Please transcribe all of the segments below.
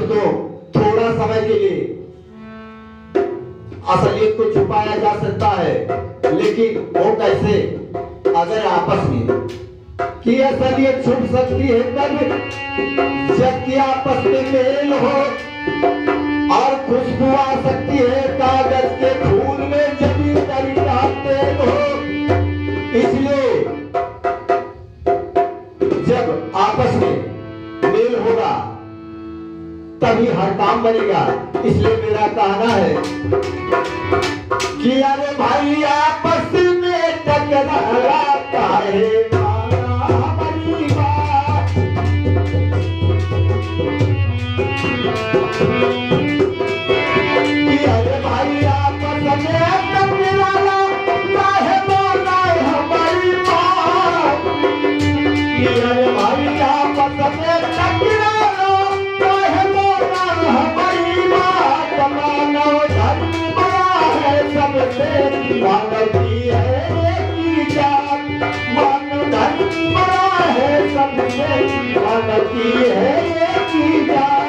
दोस्तों, थोड़ा समय के लिए असलियत को छुपाया जा सकता है, लेकिन वो कैसे? अगर आपस में कि असलियत छुप सकती है तब जबकि आपस में मेल हो, और खुशबू आ सकती है कागज के फूल में जमी तरीका तेल हो। इसलिए जब आपस में मेल होगा तभी हर काम बनेगा। इसलिए मेरा कहना है कि अरे भाई आपस में टकराता है हमारी बात, कि अरे भाई आपस में टकराता है हमारी बात, कि अरे भाई आपस में टकराता है हमारी बात। मानव धर्म बड़ा है सबसे, मानव की है की जात, मानव धर्म बड़ा है सबसे, मानव की है की जात।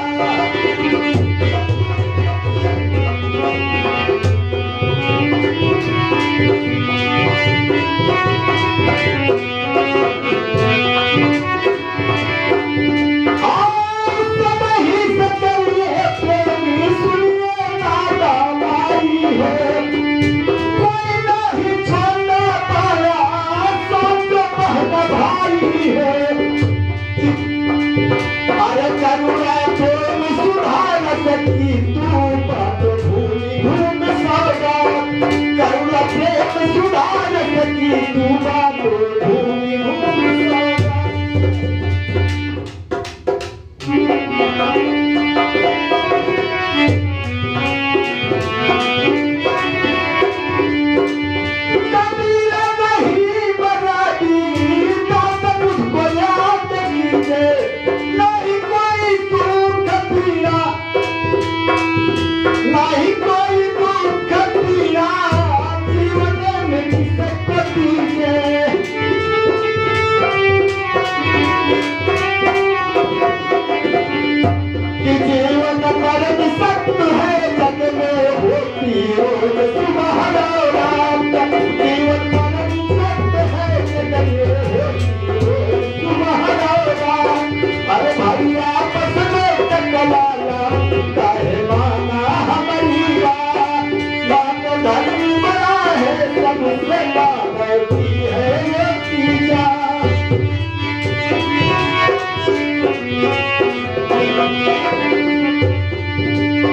अरे करुणा तुम सुधार सकी तू बात भूमि घूम सौदा, करुणा प्रेम सुधार सकी तू बात भूमि घूम सौदा। कबीरा नहीं बराती तो सब उसको याद कीजिए, नहीं कोई दुख पीड़ा, नहीं कोई दुख पीड़ा जीवन में किसको दीजिए। कि जीवन मरण सत्य है जग में होती रोज सुबह रात, जीवन मरण सत्य है जग में होती रोज सुबह रात। अरे भाई आपस में टकराना काहे माना हमारी बात, मानव धर्म बड़ा है सबसे, मानव की है ये की जात।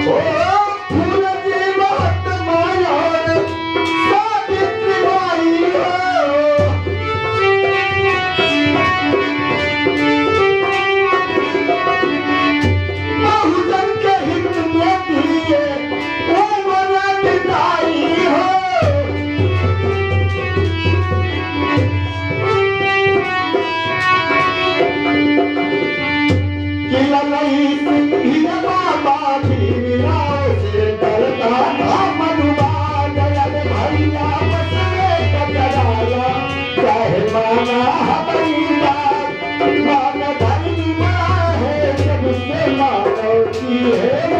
ओ फूल जी महात्मा और सावित्री बाई हो, बहुजन के हित में दिए वो बना बिताई हो। कि ललई सिंधिया बाबा भीमराव से डरता था मनुबाग, अरे भाई आपस में टकराना चाहे माना हमारी बात, मानव धर्म बड़ा है सबसे, मानव की है